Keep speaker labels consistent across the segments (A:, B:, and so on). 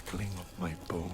A: crackling of my bones.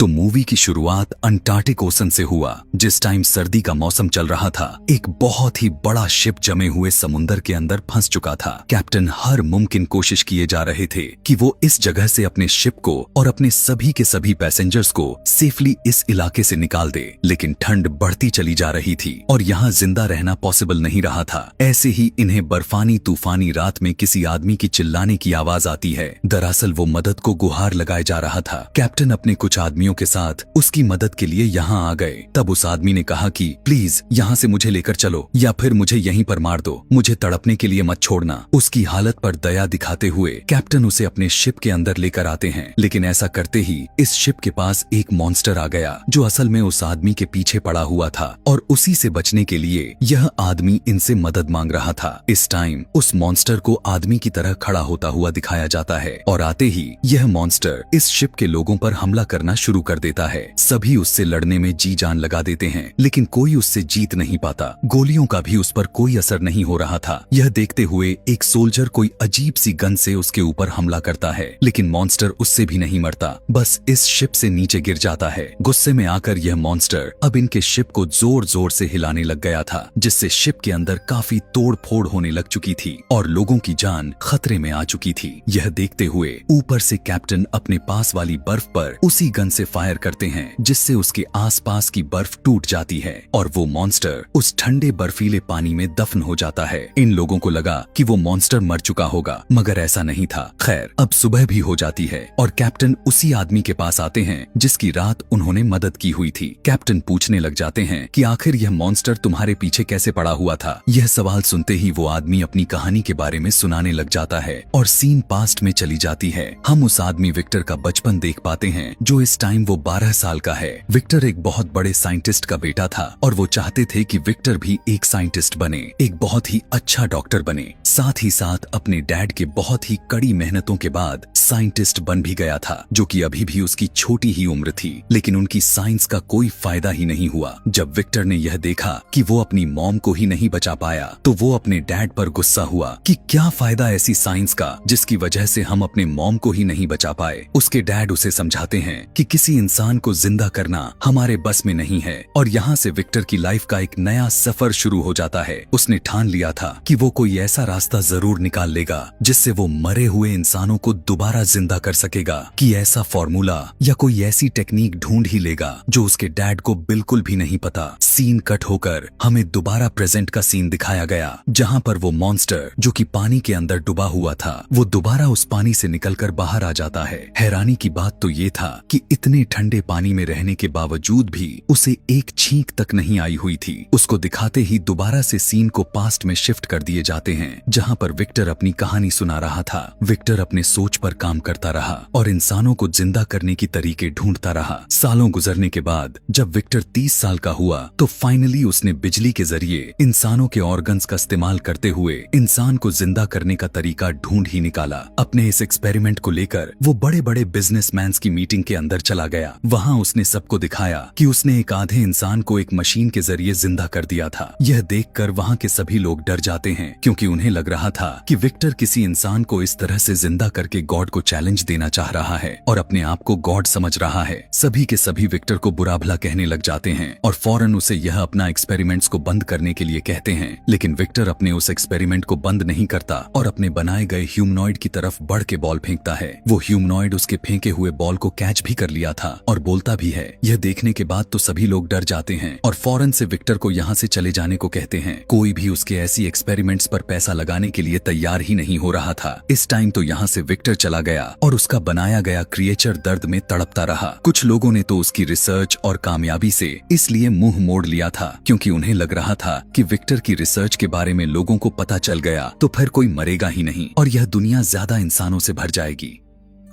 B: तो movie की शुरुआत अंटार्कटिक ओशन से हुआ। जिस टाइम सर्दी का मौसम चल रहा था, एक बहुत ही बड़ा शिप जमे हुए समुंदर के अंदर फंस चुका था। कैप्टन हर मुमकिन कोशिश किए जा रहे थे कि वो इस जगह से अपने शिप को और अपने सभी के सभी पैसेंजर्स को सेफली इस इलाके से निकाल दे, लेकिन ठंड बढ़ती चली जा रही थी और यहाँ जिंदा रहना पॉसिबल नहीं रहा था। ऐसे ही इन्हें बर्फानी तूफानी रात में किसी आदमी की चिल्लाने की आवाज आती है। दरअसल वो मदद को गुहार लगाए जा रहा था। कैप्टन अपने कुछ आदमियों के साथ उसकी मदद के लिए यहाँ आ गए। तब उस आदमी ने कहा कि प्लीज यहाँ से मुझे लेकर चलो या फिर मुझे यहीं पर मार दो, मुझे तड़पने के लिए मत छोड़ना। उसकी हालत पर दया दिखाते हुए कैप्टन उसे अपने शिप के अंदर लेकर आते हैं, लेकिन ऐसा करते ही इस शिप के पास एक मॉन्स्टर आ गया जो असल में उस आदमी के पीछे पड़ा हुआ था और उसी से बचने के लिए यह आदमी इनसे मदद मांग रहा था। इस टाइम उस मॉन्स्टर को आदमी की तरह खड़ा होता हुआ दिखाया जाता है और आते ही यह मॉन्स्टर इस शिप के लोगों पर हमला करना शुरू कर देता है। सभी उससे लड़ने में जी जान लगा देते हैं, लेकिन कोई उससे जीत नहीं पाता। गोलियों का भी उस पर कोई असर नहीं हो रहा था। यह देखते हुए एक सोल्जर कोई अजीब सी गन से उसके ऊपर हमला करता है, लेकिन मॉन्स्टर उससे भी नहीं मरता, बस इस शिप से नीचे गिर जाता है। गुस्से में आकर यह मॉन्स्टर अब इनके शिप को जोर जोर से हिलाने लग गया था, जिससे शिप के अंदर काफी तोड़ फोड़ होने लग चुकी थी और लोगों की जान खतरे में आ चुकी थी। यह देखते हुए ऊपर से कैप्टन अपने पास वाली बर्फ पर उसी गन से फायर करते हैं, जिससे उसके आसपास की बर्फ टूट जाती है और वो मॉन्स्टर उस ठंडे बर्फीले पानी में दफन हो जाता है। इन लोगों को लगा कि वो मॉन्स्टर मर चुका होगा, मगर ऐसा नहीं था। खैर, अब सुबह भी हो जाती है और कैप्टन उसी आदमी के पास आते हैं जिसकी रात उन्होंने मदद की हुई थी। कैप्टन पूछने लग जाते हैं कि आखिर यह मॉन्स्टर तुम्हारे पीछे कैसे पड़ा हुआ था। यह सवाल सुनते ही वो आदमी अपनी कहानी के बारे में सुनाने लग जाता है और सीन पास्ट में चली जाती है। हम उस आदमी विक्टर का बचपन देख पाते हैं, जो इस टाइम वो 12 साल का है। विक्टर एक बहुत बड़े साइंटिस्ट का बेटा था और वो चाहते थे कि विक्टर भी एक साइंटिस्ट बने, एक बहुत ही अच्छा डॉक्टर बने। साथ ही साथ अपने डैड के बहुत ही कड़ी मेहनतों के बाद साइंटिस्ट बन भी गया था, जो कि अभी भी उसकी छोटी ही उम्र थी, लेकिन उनकी साइंस का कोई फायदा ही नहीं हुआ। जब विक्टर ने यह देखा कि वो अपनी मॉम को ही नहीं बचा पाया, तो वो अपने डैड पर गुस्सा हुआ कि क्या फायदा ऐसी साइंस का जिसकी वजह से हम अपने मॉम को ही नहीं बचा पाए। उसके डैड उसे समझाते हैं कि किसी इंसान को जिंदा करना हमारे बस में नहीं है और यहाँ से विक्टर की लाइफ का एक नया सफर शुरू हो जाता है। उसने ठान लिया था कि वो कोई ऐसा रास्ता जरूर निकाल लेगा जिससे वो मरे हुए इंसानों को दोबारा जिंदा कर सकेगा, कि ऐसा फॉर्मूला या कोई ऐसी टेक्निक ढूंढ ही लेगा जो उसके डैड को बिल्कुल भी नहीं पता। सीन कट होकर हमें दोबारा प्रेजेंट का सीन दिखाया गया, जहाँ पर वो मॉन्स्टर जो कि पानी के अंदर डूबा हुआ था, वो दोबारा उस पानी से निकलकर बाहर आ जाता है। हैरानी की बात तो ये था कि इतने ठंडे पानी में रहने के बावजूद भी उसे एक छींक तक नहीं आई हुई थी। उसको दिखाते ही दोबारा से सीन को पास्ट में शिफ्ट कर दिए जाते हैं, जहाँ पर विक्टर अपनी कहानी सुना रहा था। विक्टर अपने सोच पर काम करता रहा और इंसानों को जिंदा करने की तरीके ढूंढता रहा। सालों गुजरने के बाद जब विक्टर 30 साल का हुआ, तो फाइनली उसने बिजली के जरिए इंसानों के ऑर्गन्स का इस्तेमाल करते हुए इंसान को जिंदा करने का तरीका ढूंढ ही निकाला। अपने इस एक्सपेरिमेंट को लेकर वो बड़े बड़े बिजनेसमैन की मीटिंग के अंदर चला गया। वहाँ उसने सबको दिखाया कि उसने एक आधे इंसान को एक मशीन के जरिए जिंदा कर दिया था। यह देखकर वहाँ के सभी लोग डर जाते हैं, क्योंकि उन्हें लग रहा था कि विक्टर किसी इंसान को इस तरह से जिंदा करके गॉड को चैलेंज देना चाह रहा है और अपने आप को गॉड समझ रहा है। सभी के सभी विक्टर को बुरा भला कहने लग जाते हैं और फौरन उसे यह अपना एक्सपेरिमेंट्स को बंद करने के लिए कहते हैं, लेकिन विक्टर अपने उस एक्सपेरिमेंट को बंद नहीं करता और अपने बनाए गए ह्यूमनॉइड की तरफ बढ़ के बॉल फेंकता है। वो ह्यूमनॉइड उसके फेंके हुए बॉल को कैच भी कर लिया था और बोलता भी है। यह देखने के बाद तो सभी लोग डर जाते हैं और फौरन से विक्टर को यहाँ से चले जाने को कहते हैं। कोई भी उसके ऐसी एक्सपेरिमेंट्स पर पैसा लगाने के लिए तैयार ही नहीं हो रहा था। इस टाइम तो यहाँ से विक्टर चला गया और उसका बनाया गया क्रिएचर दर्द में तड़पता रहा। कुछ लोगों ने तो उसकी रिसर्च और कामयाबी से इसलिए मुंह मोड़ लिया था, क्योंकि उन्हें लग रहा था कि विक्टर की रिसर्च के बारे में लोगों को पता चल गया तो फिर कोई मरेगा ही नहीं और यह दुनिया ज्यादा इंसानों से भर जाएगी।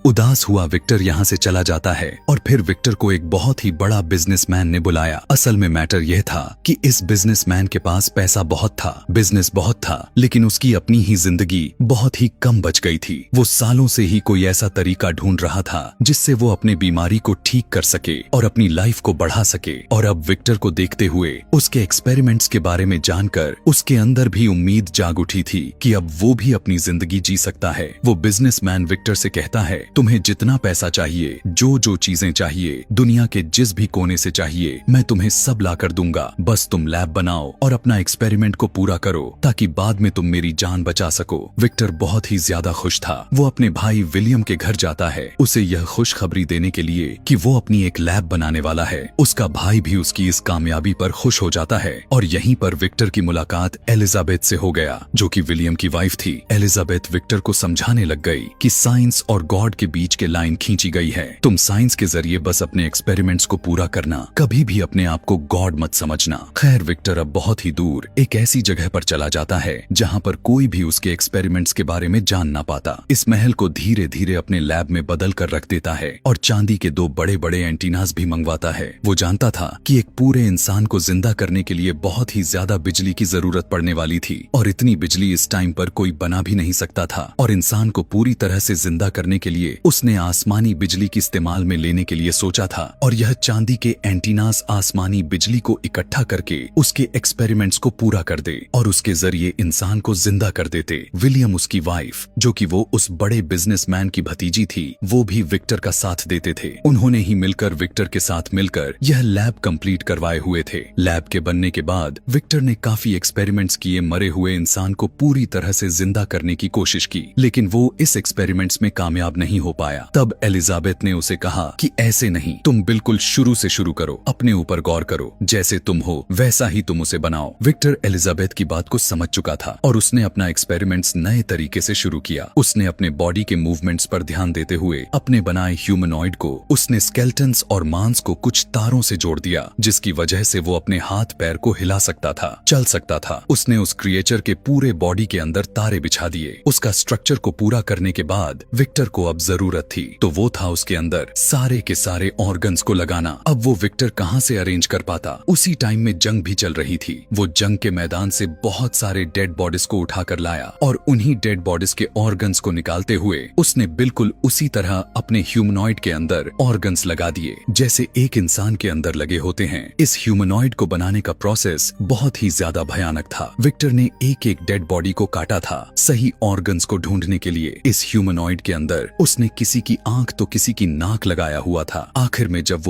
B: उदास हुआ विक्टर यहाँ से चला जाता है और फिर विक्टर को एक बहुत ही बड़ा बिजनेसमैन ने बुलाया। असल में मैटर यह था कि इस बिजनेसमैन के पास पैसा बहुत था, बिजनेस बहुत था, लेकिन उसकी अपनी ही जिंदगी बहुत ही कम बच गई थी। वो सालों से ही कोई ऐसा तरीका ढूंढ रहा था जिससे वो अपनी बीमारी को ठीक कर सके और अपनी लाइफ को बढ़ा सके। और अब विक्टर को देखते हुए उसके एक्सपेरिमेंट्स के बारे में जानकर उसके अंदर भी उम्मीद जाग उठी थी कि अब वो भी अपनी जिंदगी जी सकता है। वो बिजनेसमैन विक्टर से कहता है तुम्हें जितना पैसा चाहिए, जो जो चीजें चाहिए, दुनिया के जिस भी कोने से चाहिए, मैं तुम्हें सब ला कर दूंगा। बस तुम लैब बनाओ और अपना एक्सपेरिमेंट को पूरा करो ताकि बाद में तुम मेरी जान बचा सको। विक्टर बहुत ही ज्यादा खुश था। वो अपने भाई विलियम के घर जाता है उसे यह खुशखबरी देने के लिए कि वो अपनी एक लैब बनाने वाला है। उसका भाई भी उसकी इस कामयाबी पर खुश हो जाता है और यहीं पर विक्टर की मुलाकात एलिजाबेथ से हो गया, जो कि विलियम की वाइफ थी। एलिजाबेथ विक्टर को समझाने लग गई कि साइंस और गॉड के बीच के लाइन खींची गई है। तुम साइंस के जरिए बस अपने एक्सपेरिमेंट्स को पूरा करना, कभी भी अपने आप को गॉड मत समझना। खैर, विक्टर अब बहुत ही दूर एक ऐसी जगह पर चला जाता है जहाँ पर कोई भी उसके एक्सपेरिमेंट्स के बारे में जान ना पाता। इस महल को धीरे धीरे अपने लैब में बदल कर रख देता है और चांदी के 2 बड़े बड़े एंटीनास भी मंगवाता है। वो जानता था कि एक पूरे इंसान को जिंदा करने के लिए बहुत ही ज्यादा बिजली की जरूरत पड़ने वाली थी और इतनी बिजली इस टाइम पर कोई बना भी नहीं सकता था। और इंसान को पूरी तरह से जिंदा करने के लिए उसने आसमानी बिजली की इस्तेमाल में लेने के लिए सोचा था और यह चांदी के एंटीनास आसमानी बिजली को इकट्ठा करके उसके एक्सपेरिमेंट्स को पूरा कर दे और उसके जरिए इंसान को जिंदा कर देते। विलियम, उसकी वाइफ, जो कि वो उस बड़े बिजनेसमैन की भतीजी थी, वो भी विक्टर का साथ देते थे। उन्होंने ही मिलकर विक्टर के साथ मिलकर यह लैब कंप्लीट करवाए हुए थे। लैब के बनने के बाद विक्टर ने काफी एक्सपेरिमेंट्स किए, मरे हुए इंसान को पूरी तरह से जिंदा करने की कोशिश की, लेकिन वो इस एक्सपेरिमेंट्स में कामयाब नहीं हो पाया। तब एलिजाबेथ ने उसे कहा कि ऐसे नहीं, तुम बिल्कुल शुरू से शुरू करो, अपने ऊपर गौर करो, जैसे तुम हो वैसा ही तुम उसे बनाओ। विक्टर एलिजाबेथ की बात को समझ चुका था और उसने अपना एक्सपेरिमेंट्स नए तरीके से शुरू किया। उसने अपने बॉडी के मूवमेंट्स पर ध्यान देते हुए अपने बनाए ह्यूमनॉइड को उसने स्केलेटन्स और मांस को कुछ तारों से जोड़ दिया, जिसकी वजह से वो अपने हाथ पैर को हिला सकता था, चल सकता था। उसने उस क्रिएचर के पूरे बॉडी के अंदर तारे बिछा दिए। उसका स्ट्रक्चर को पूरा करने के बाद विक्टर को अब जरूरत थी तो वो था उसके अंदर सारे के सारे ऑर्गन्स को लगाना। अब वो विक्टर कहाँ से अरेंज कर पाता। उसी टाइम में जंग भी चल रही थी। वो जंग के मैदान से बहुत सारे डेड बॉडीज को उठाकर लाया और उन्हीं डेड बॉडीज के ऑर्गन्स को निकालते हुए उसने बिल्कुल उसी तरह अपने ह्यूमनॉइड के अंदर ऑर्गन्स लगा दिए जैसे एक इंसान के अंदर लगे होते हैं। इस ह्यूमनॉइड को बनाने का प्रोसेस बहुत ही ज्यादा भयानक था। विक्टर ने एक एक डेड बॉडी को काटा था सही ऑर्गन्स को ढूंढने के लिए। इस ह्यूमनॉइड के अंदर उसने किसी की आंख तो किसी की नाक लगाया हुआ था। आखिर में जब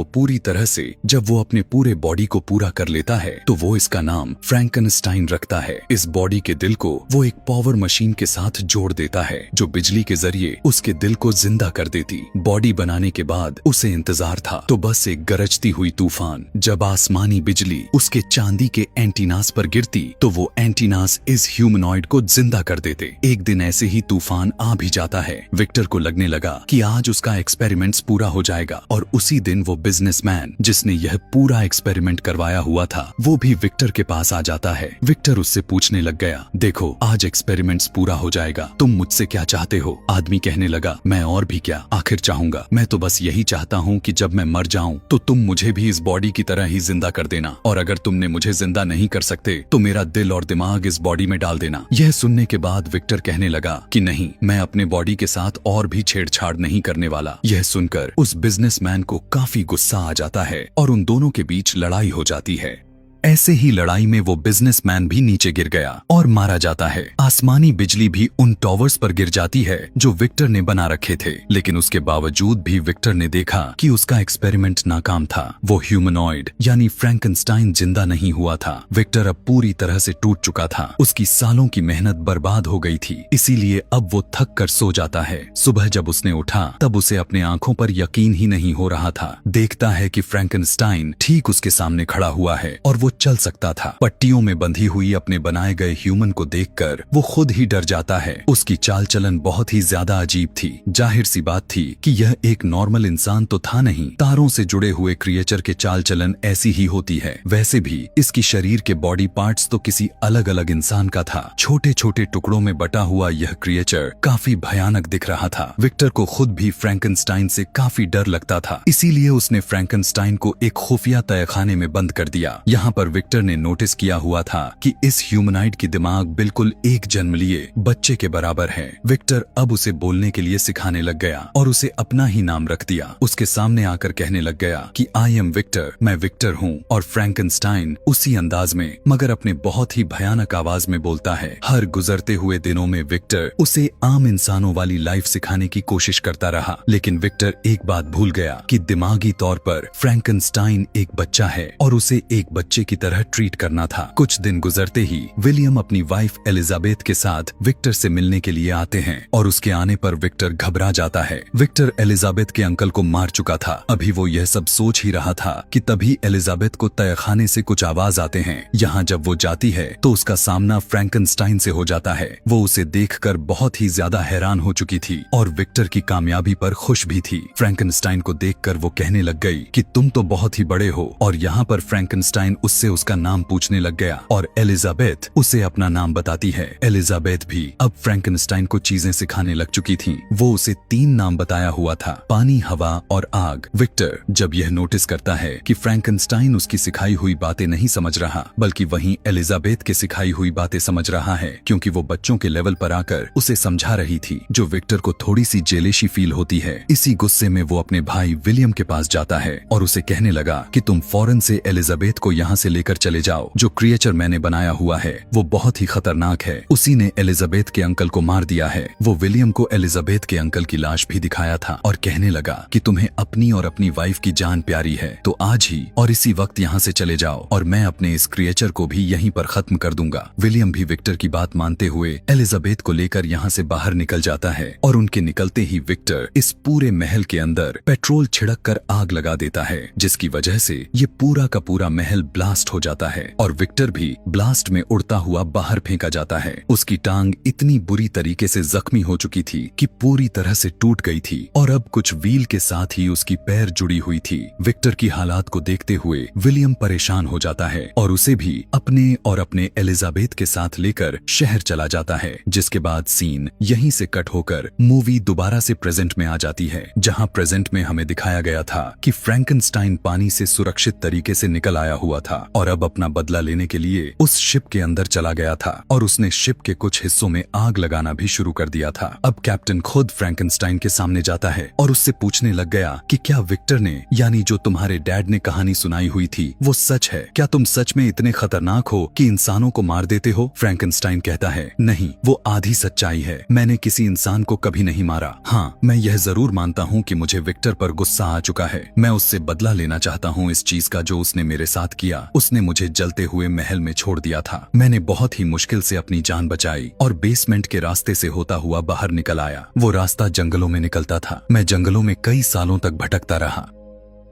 B: वो अपने पूरे बॉडी को पूरा कर लेता है तो वो इसका नाम फ्रैंकनस्टाइन रखता है। इस बॉडी के दिल को वो एक पावर मशीन के साथ जोड़ देता है जो बिजली के जरिए उसके दिल को जिंदा कर देती। बॉडी बनाने के बाद उसे इंतजार था तो बस एक गरजती हुई तूफान। जब आसमानी बिजली उसके चांदी के एंटीनास पर गिरती तो वो एंटीनास इस ह्यूमनॉइड को जिंदा कर देते। एक दिन ऐसे ही तूफान आ भी जाता है। विक्टर को लगने लगा कि आज उसका एक्सपेरिमेंट्स पूरा हो जाएगा और उसी दिन वो बिजनेसमैन जिसने यह पूरा एक्सपेरिमेंट करवाया हुआ था वो भी विक्टर के पास आ जाता है। विक्टर उससे पूछने लग गया, देखो आज एक्सपेरिमेंट्स पूरा हो जाएगा, तुम मुझसे क्या चाहते हो। आदमी कहने लगा, मैं और भी क्या आखिर चाहूंगा, मैं तो बस यही चाहता हूँ कि जब मैं मर जाऊं तो तुम मुझे भी इस बॉडी की तरह ही जिंदा कर देना और अगर तुमने मुझे जिंदा नहीं कर सकते तो मेरा दिल और दिमाग इस बॉडी में डाल देना। यह सुनने के बाद विक्टर कहने लगा कि नहीं, मैं अपने बॉडी के साथ और भी छेड़छाड़ नहीं करने वाला। यह सुनकर उस बिजनेसमैन को काफी गुस्सा आ जाता है और उन दोनों के बीच लड़ाई हो जाती है। ऐसे ही लड़ाई में वो बिजनेसमैन भी नीचे गिर गया और मारा जाता है। आसमानी बिजली भी उन टॉवर्स पर गिर जाती है जो विक्टर ने बना रखे थे, लेकिन उसके बावजूद भी विक्टर ने देखा कि उसका एक्सपेरिमेंट नाकाम था। वो ह्यूमनॉइड यानी फ्रैंकनस्टाइन जिंदा नहीं हुआ था। विक्टर अब पूरी तरह से टूट चुका था। उसकी सालों की मेहनत बर्बाद हो गई थी, इसीलिए अब वो थक कर सो जाता है। सुबह जब उसने उठा तब उसे अपने आंखों पर यकीन ही नहीं हो रहा था। देखता है कि फ्रैंकनस्टाइन ठीक उसके सामने खड़ा हुआ है और वो चल सकता था। पट्टियों में बंधी हुई अपने बनाए गए ह्यूमन को देखकर वो खुद ही डर जाता है। उसकी चाल चलन बहुत ही ज्यादा अजीब थी। जाहिर सी बात थी कि यह एक नॉर्मल इंसान तो था नहीं। तारों से जुड़े हुए क्रिएचर के चाल चलन ऐसी ही होती है। वैसे भी इसकी शरीर के बॉडी पार्ट्स तो किसी अलग अलग इंसान का था। छोटे छोटे टुकड़ों में बटा हुआ यह क्रिएचर काफी भयानक दिख रहा था। विक्टर को खुद भी फ्रैंकनस्टाइन से काफी डर लगता था, इसीलिए उसने फ्रैंकनस्टाइन को एक खुफिया तहखाने में बंद कर दिया। यहाँ पर पर विक्टर ने नोटिस किया हुआ था कि इस ह्यूमनाइड की दिमाग बिल्कुल एक जन्म लिए बच्चे के बराबर है। विक्टर अब उसे बोलने के लिए सिखाने लग गया और उसे अपना ही नाम रख दिया। उसके सामने आकर कहने लग गया कि आई एम विक्टर, मैं विक्टर हूँ। और फ्रैंकनस्टाइन उसी अंदाज में मगर अपने बहुत ही भयानक आवाज में बोलता है। हर गुजरते हुए दिनों में विक्टर उसे आम इंसानों वाली लाइफ सिखाने की कोशिश करता रहा, लेकिन विक्टर एक बात भूल गया कि दिमागी तौर पर फ्रैंकनस्टाइन एक बच्चा है और उसे एक बच्चे की तरह ट्रीट करना था। कुछ दिन गुजरते ही विलियम अपनी वाइफ एलिजाबेथ के साथ विक्टर से मिलने के लिए आते हैं और उसके आने पर विक्टर घबरा जाता है। विक्टर एलिजाबेथ के अंकल को मार चुका था। अभी वो यह सब सोच ही रहा था कि तभी एलिजाबेथ को तहखाने से कुछ आवाज आते हैं। यहाँ जब वो जाती है तो उसका सामना फ्रैंकनस्टाइन से हो जाता है। वो उसे देखकर बहुत ही ज्यादा हैरान हो चुकी थी और विक्टर की कामयाबी पर खुश भी थी। फ्रैंकनस्टाइन को देखकर वो कहने लग गई कि तुम तो बहुत ही बड़े हो। और यहाँ पर फ्रैंकनस्टाइन उससे उसका नाम पूछने लग गया और एलिजाबेथ उसे अपना नाम बताती है। एलिजाबेथ भी अब फ्रैंकनस्टाइन को चीजें सिखाने लग चुकी थी। वो उसे 3 नाम बताया हुआ था, पानी, हवा और आग। विक्टर जब यह नोटिस करता है कि फ्रैंकनस्टाइन उसकी सिखाई हुई बातें नहीं समझ रहा बल्कि वहीं एलिजाबेथ के सिखाई हुई बातें समझ रहा है, क्योंकि वो बच्चों के लेवल पर आकर उसे समझा रही थी, जो विक्टर को थोड़ी सी जेलेशी फील होती है। इसी गुस्से में वो अपने भाई विलियम के पास जाता है और उसे कहने लगा कि तुम फौरन से एलिजाबेथ को यहाँ से लेकर चले जाओ। जो क्रिएचर मैंने बनाया हुआ है वो बहुत ही खतरनाक है। उसी ने एलिजाबेथ के अंकल को मार दिया है। वो विलियम को एलिजाबेथ के अंकल की लाश भी दिखाया था और कहने लगा कि तुम्हें अपनी और अपनी वाइफ की जान प्यारी है, तो आज ही और इसी वक्त यहाँ से चले जाओ और मैं अपने इस क्रिएचर को भी यहीं पर खत्म कर दूंगा। विलियम भी विक्टर की बात मानते हुए एलिजाबेथ को लेकर यहाँ से बाहर निकल जाता है और उनके निकलते ही विक्टर इस पूरे महल के अंदर पेट्रोल छिड़क कर आग लगा देता है, जिसकी वजह से ये पूरा का पूरा महल ब्लास्ट हो जाता है और विक्टर भी ब्लास्ट में उड़ता हुआ बाहर फेंका जाता है। उसकी टांग इतनी बुरी तरीके से जख्मी हो चुकी थी कि पूरी तरह से टूट गई थी और अब कुछ व्हील के साथ ही उसकी पैर जुड़ी हुई थी। विक्टर की हालात को देखते हुए विलियम परेशान हो जाता है और उसे भी अपने और अपने एलिजाबेथ के साथ लेकर शहर चला जाता है। जिसके बाद सीन यहीं से कट होकर मूवी दोबारा से प्रेजेंट में आ जाती है, जहां प्रेजेंट में हमें दिखाया गया था कि फ्रैंकनस्टाइन पानी से सुरक्षित तरीके से निकल आया हुआ था और अब अपना बदला लेने के लिए उस शिप के अंदर चला गया था और उसने शिप के कुछ हिस्सों में आग लगाना भी शुरू कर दिया था। अब कैप्टन खुद फ्रैंकनस्टाइन के सामने जाता है और उससे पूछने लग गया कि क्या विक्टर ने, यानी जो तुम्हारे डैड ने कहानी सुनाई हुई थी, वो सच है? क्या तुम सच में इतने खतरनाक हो कि इंसानों को मार देते हो? फ्रैंकनस्टाइन कहता है, नहीं, वो आधी सच्चाई है। मैंने किसी इंसान को कभी नहीं मारा। हाँ, मैं यह जरूर मानता हूँ कि मुझे विक्टर पर गुस्सा आ चुका है। मैं उससे बदला लेना चाहता हूँ इस चीज का जो उसने मेरे साथ किया। उसने मुझे जलते हुए महल में छोड़ दिया था। मैंने बहुत ही मुश्किल से अपनी जान बचाई और बेसमेंट के रास्ते से होता हुआ बाहर निकल आया। वो रास्ता जंगलों में निकलता था। मैं जंगलों में कई सालों तक भटकता रहा।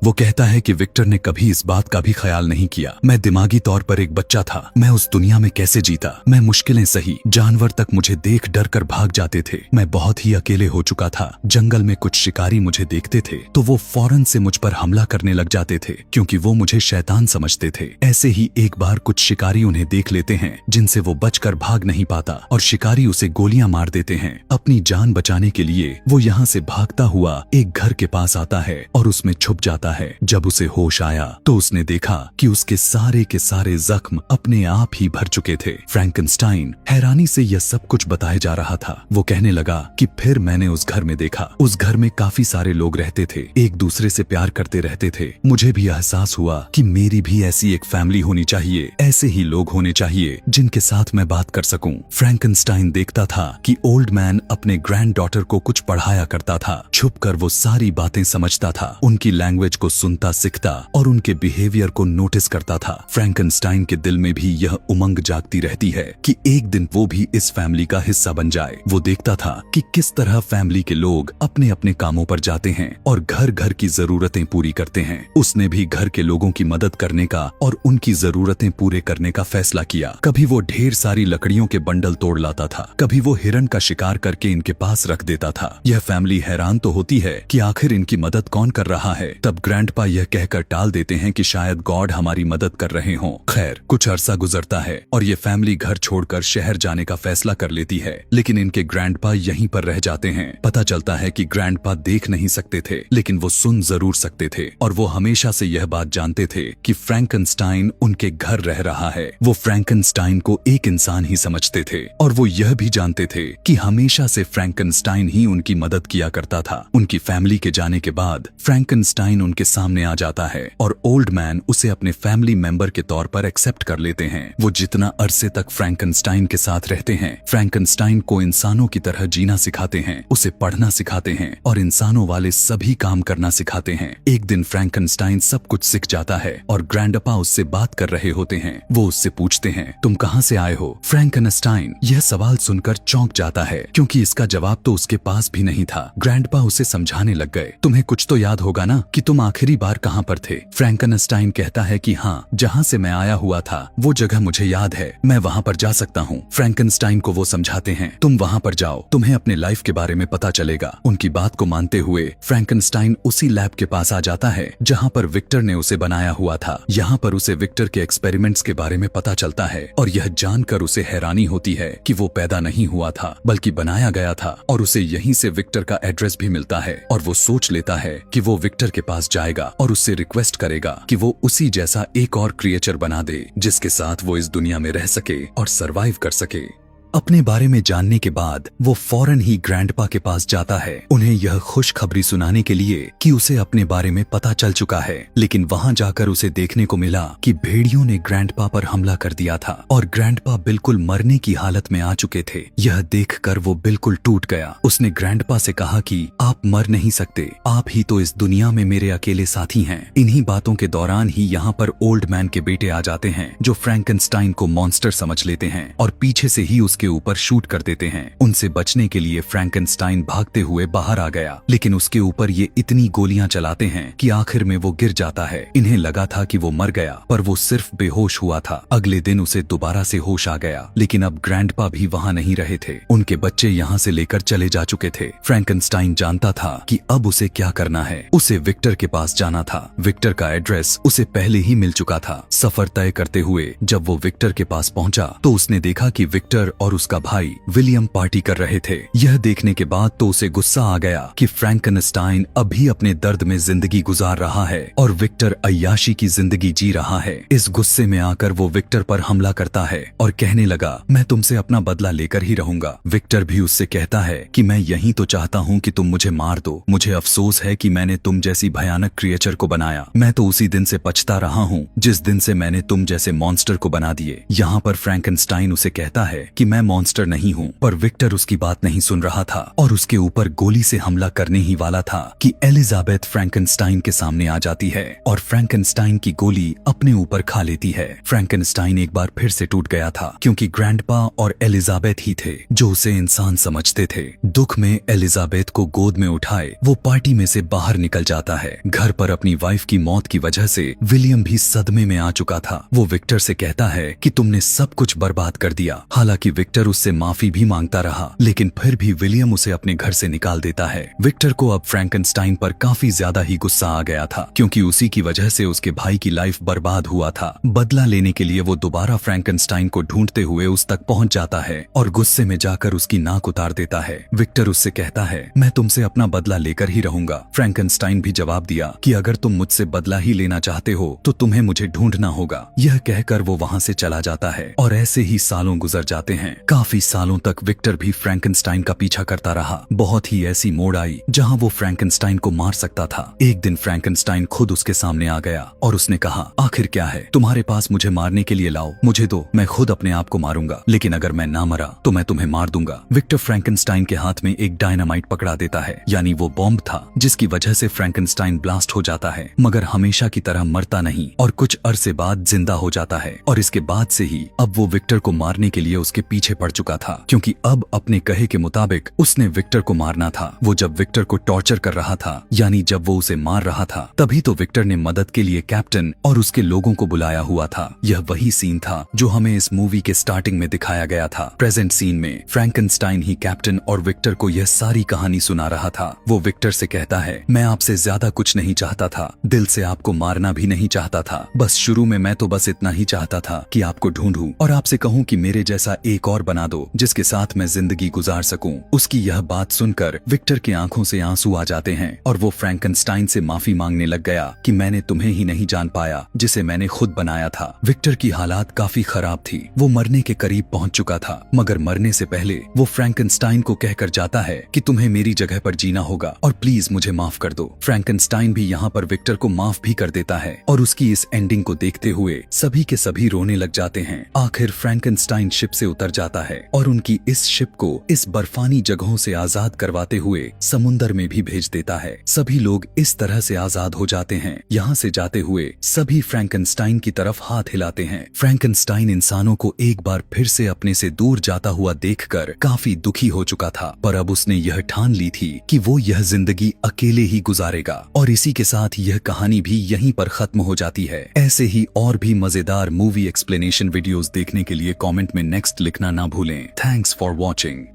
B: वो कहता है कि विक्टर ने कभी इस बात का भी ख्याल नहीं किया। मैं दिमागी तौर पर एक बच्चा था। मैं उस दुनिया में कैसे जीता? मैं मुश्किलें सही, जानवर तक मुझे देख डर कर भाग जाते थे। मैं बहुत ही अकेले हो चुका था। जंगल में कुछ शिकारी मुझे देखते थे तो वो फौरन से मुझ पर हमला करने लग जाते थे, क्योंकि वो मुझे शैतान समझते थे। ऐसे ही एक बार कुछ शिकारी उन्हें देख लेते हैं जिनसे वो बचकर भाग नहीं पाता और शिकारी उसे गोलियां मार देते हैं। अपनी जान बचाने के लिए वो यहाँ से भागता हुआ एक घर के पास आता है और उसमें छुप जाता है। जब उसे होश आया तो उसने देखा कि उसके सारे के सारे जख्म अपने आप ही भर चुके थे। फ्रैंकनस्टाइन हैरानी से यह सब कुछ बताए जा रहा था। वो कहने लगा कि फिर मैंने उस घर में देखा। उस घर में काफी सारे लोग रहते थे, एक दूसरे से प्यार करते रहते थे। मुझे भी एहसास हुआ कि मेरी भी ऐसी एक फैमिली होनी चाहिए, ऐसे ही लोग होने चाहिए जिनके साथ मैं बात कर सकूं। फ्रैंकनस्टाइन देखता था कि ओल्ड मैन अपने ग्रैंड डॉटर को कुछ पढ़ाया करता था। छुपकर वो सारी बातें समझता था, उनकी लैंग्वेज को सुनता सीखता और उनके बिहेवियर को नोटिस करता था। फ्रैंकनस्टाइन के दिल में भी यह उमंग जागती रहती है कि एक दिन वो भी इस फैमिली का हिस्सा बन जाए। वो देखता था कि किस तरह फैमिली के लोग अपने अपने कामों पर जाते हैं और घर घर की जरूरतें पूरी करते हैं। उसने भी घर के लोगों की मदद करने का और उनकी जरूरतें पूरे करने का फैसला किया। कभी वो ढेर सारी लकड़ियों के बंडल तोड़ लाता था, कभी वो हिरन का शिकार करके इनके पास रख देता था। यह फैमिली हैरान तो होती है कि आखिर इनकी मदद कौन कर रहा है। तब ग्रैंडपा यह कहकर टाल देते हैं कि शायद गॉड हमारी मदद कर रहे हों। खैर, कुछ अरसा गुजरता है और ये फैमिली घर छोड़कर शहर जाने का फैसला कर लेती है, लेकिन इनके ग्रैंडपा यहीं पर रह जाते हैं। पता चलता है कि ग्रैंडपा देख नहीं सकते थे, लेकिन वो सुन जरूर सकते थे, और वो हमेशा से यह बात जानते थे कि फ्रैंकनस्टाइन उनके घर रह रहा है। वो फ्रैंकनस्टाइन को एक इंसान ही समझते थे, और वो यह भी जानते थे कि हमेशा से फ्रैंकनस्टाइन ही उनकी मदद किया करता था। उनकी फैमिली के जाने के बाद फ्रैंकनस्टाइन उनके सामने आ जाता है और ओल्ड मैन उसे अपने फैमिली मेंबर के तौर पर एक्सेप्ट कर लेते हैं। वो जितना अरसे तक फ्रैंकनस्टाइन के साथ रहते हैं, फ्रैंकनस्टाइन को इंसानों की तरह जीना सिखाते हैं, उसे पढ़ना सिखाते हैं और इंसानों वाले सभी काम करना सिखाते हैं। एक दिन फ्रैंकनस्टाइन सब कुछ सीख जाता है और ग्रैंडपा उससे बात कर रहे होते हैं। वो उससे पूछते हैं, तुम कहाँ से आए हो? फ्रैंकनस्टाइन यह सवाल सुनकर चौंक जाता है, क्योंकि इसका जवाब तो उसके पास भी नहीं था। ग्रैंडपा उसे समझाने लग गए, तुम्हें कुछ तो याद होगा ना कि तुम आखिरी बार कहाँ पर थे? फ्रैंकनस्टाइन कहता है कि हाँ, जहाँ से मैं आया हुआ था वो जगह मुझे याद है, मैं वहाँ पर जा सकता हूँ। फ्रैंकनस्टाइन को वो समझाते हैं, तुम वहाँ पर जाओ, तुम्हें अपने लाइफ के बारे में पता चलेगा। उनकी बात को मानते हुए फ्रैंकनस्टाइन उसी लैब के पास आ जाता है जहाँ पर विक्टर ने उसे बनाया हुआ था। यहाँ पर उसे विक्टर के एक्सपेरिमेंट्स के बारे में पता चलता है और यह जानकर उसे हैरानी होती है कि वो पैदा नहीं हुआ था बल्कि बनाया गया था, और उसे यहीं से विक्टर का एड्रेस भी मिलता है। और वो सोच लेता है कि वो विक्टर के पास जाएगा और उससे रिक्वेस्ट करेगा कि वो उसी जैसा एक और क्रिएचर बना दे जिसके साथ वो इस दुनिया में रह सके और सरवाइव कर सके। अपने बारे में जानने के बाद वो फौरन ही ग्रैंडपा के पास जाता है, उन्हें यह खुशखबरी सुनाने के लिए कि उसे अपने बारे में पता चल चुका है। लेकिन वहां जाकर उसे देखने को मिला कि भेड़ियों ने ग्रैंडपा पर हमला कर दिया था और ग्रैंडपा बिल्कुल मरने की हालत में आ चुके थे। यह देखकर वो बिल्कुल टूट गया। उसने ग्रैंडपा से कहा कि आप मर नहीं सकते, आप ही तो इस दुनिया में मेरे अकेले साथी हैं। इन्हीं बातों के दौरान ही यहाँ पर ओल्ड मैन के बेटे आ जाते हैं, जो फ्रैंकनस्टाइन को मॉन्स्टर समझ लेते हैं और पीछे से ही उसके ऊपर शूट कर देते हैं। उनसे बचने के लिए फ्रैंकनस्टाइन भागते हुए बाहर आ गया, लेकिन उसके ऊपर ये इतनी गोलियां चलाते हैं कि आखिर में वो गिर जाता है। इन्हें लगा था कि वो मर गया, पर वो सिर्फ बेहोश हुआ था। अगले दिन उसे दोबारा से होश आ गया, लेकिन अब ग्रैंडपा भी वहां नहीं रहे थे। उनके बच्चे यहाँ से लेकर चले जा चुके थे। फ्रैंकनस्टाइन जानता था कि अब उसे क्या करना है। उसे विक्टर के पास जाना था। विक्टर का एड्रेस उसे पहले ही मिल चुका था। सफर तय करते हुए जब वो विक्टर के पास पहुंचा तो उसने देखा कि विक्टर और उसका भाई विलियम पार्टी कर रहे थे। यह देखने के बाद तो उसे गुस्सा आ गया कि फ्रैंकनस्टाइन अभी अपने दर्द में जिंदगी गुजार रहा है और विक्टर अय्याशी की जिंदगी जी रहा है। इस गुस्से में आकर वो विक्टर पर हमला करता है और कहने लगा, मैं तुमसे अपना बदला लेकर ही रहूंगा। विक्टर भी उससे कहता है कि मैं यही तो चाहता हूँ कि तुम मुझे मार दो। मुझे अफसोस है कि मैंने तुम जैसी भयानक क्रिएचर को बनाया। मैं तो उसी दिन से पछता रहा हूँ जिस दिन से मैंने तुम जैसे मॉन्स्टर को बना दिए। यहाँ पर फ्रैंकनस्टाइन उसे कहता है कि मैं मॉन्स्टर नहीं हूँ, पर विक्टर उसकी बात नहीं सुन रहा था और उसके ऊपर गोली से हमला करने ही वाला था कि एलिजाबेथ फ्रैंकनस्टाइन के सामने आ जाती है और फ्रैंकनस्टाइन की गोली अपने ऊपर खा लेती है। फ्रैंकनस्टाइन एक बार फिर से टूट गया था, क्योंकि ग्रैंडपा और एलिजाबेथ ही थे जो उसे इंसान समझते थे। दुख में एलिजाबेथ को गोद में उठाए वो पार्टी में से बाहर निकल जाता है। घर पर अपनी वाइफ की मौत की वजह से विलियम भी सदमे में आ चुका था। वो विक्टर से कहता है कि तुमने सब कुछ बर्बाद कर दिया। हालांकि विक्टर उससे माफी भी मांगता रहा, लेकिन फिर भी विलियम उसे अपने घर से निकाल देता है। विक्टर को अब फ्रैंकनस्टाइन पर काफी ज्यादा ही गुस्सा आ गया था, क्योंकि उसी की वजह से उसके भाई की लाइफ बर्बाद हुआ था। बदला लेने के लिए वो दोबारा फ्रैंकनस्टाइन को ढूंढते हुए उस तक पहुंच जाता है और गुस्से में जाकर उसकी नाक उतार देता है। विक्टर उससे कहता है, मैं तुमसे अपना बदला लेकर ही रहूंगा। फ्रैंकनस्टाइन भी जवाब दिया कि अगर तुम मुझसे बदला ही लेना चाहते हो तो तुम्हें मुझे ढूंढना होगा। यह कहकर वो वहां से चला जाता है और ऐसे ही सालों गुजर जाते हैं। काफी सालों तक विक्टर भी फ्रैंकनस्टाइन का पीछा करता रहा। बहुत ही ऐसी मोड़ आई जहां वो फ्रैंकनस्टाइन को मार सकता था। एक दिन फ्रैंकनस्टाइन खुद उसके सामने आ गया और उसने कहा, आखिर क्या है तुम्हारे पास मुझे मारने के लिए? लाओ, मुझे दो, मैं खुद अपने आप को मारूंगा, लेकिन अगर मैं ना मरा तो मैं तुम्हें मार दूंगा। विक्टर फ्रैंकनस्टाइन के हाथ में एक डायनामाइट पकड़ा देता है, यानी वो बॉम्ब था जिसकी वजह से फ्रैंकनस्टाइन ब्लास्ट हो जाता है, मगर हमेशा की तरह मरता नहीं और कुछ अरसे बाद जिंदा हो जाता है। और इसके बाद से ही अब वो विक्टर को मारने के लिए उसके पीछे पीछे पड़ चुका था, क्योंकि अब अपने कहे के मुताबिक उसने विक्टर को मारना था। वो जब विक्टर को टॉर्चर कर रहा था, यानी जब वो उसे मार रहा था, तभी तो विक्टर ने मदद के लिए कैप्टन और उसके लोगों को बुलाया हुआ था। यह वही सीन था जो हमें इस मूवी के स्टार्टिंग में दिखाया गया था। प्रेजेंट सीन में फ्रैंकनस्टाइन ही कैप्टन और विक्टर को यह सारी कहानी सुना रहा था। वो विक्टर से कहता है, मैं आपसे ज्यादा कुछ नहीं चाहता था, दिल से आपको मारना भी नहीं चाहता था, बस शुरू में मैं तो बस इतना ही चाहता था कि आपको ढूंढूं और आपसे कहूं कि मेरे जैसा एक और बना दो जिसके साथ मैं जिंदगी गुजार सकूं। उसकी यह बात सुनकर विक्टर की आंखों से आंसू आ जाते हैं और वो फ्रैंकनस्टाइन से माफी मांगने लग गया कि मैंने तुम्हें ही नहीं जान पाया जिसे मैंने खुद बनाया था। विक्टर की हालात काफी खराब थी, वो मरने के करीब पहुंच चुका था, मगर मरने से पहले वो फ्रैंकनस्टाइन को कहकर जाता है कि तुम्हें मेरी जगह पर जीना होगा और प्लीज मुझे माफ कर दो। फ्रैंकनस्टाइन भी यहाँ पर विक्टर को माफ भी कर देता है और उसकी इस एंडिंग को देखते हुए सभी के सभी रोने लग जाते हैं। आखिर फ्रैंकनस्टाइन शिप से उतर जाता है और उनकी इस शिप को इस बर्फानी जगहों से आजाद करवाते हुए समुंदर में भी भेज देता है। सभी लोग इस तरह से आजाद हो जाते हैं। यहाँ से जाते हुए सभी फ्रैंकनस्टाइन की तरफ हाथ हिलाते हैं। फ्रैंकनस्टाइन इंसानों को एक बार फिर से अपने से दूर जाता हुआ देखकर काफी दुखी हो चुका था, पर अब उसने यह ठान ली थी कि वो यह जिंदगी अकेले ही गुजारेगा। और इसी के साथ यह कहानी भी यहीं पर खत्म हो जाती है। ऐसे ही और भी मजेदार मूवी एक्सप्लेनेशन वीडियोस देखने के लिए कमेंट में नेक्स्ट लिखना ना भूलें। Thanks for watching.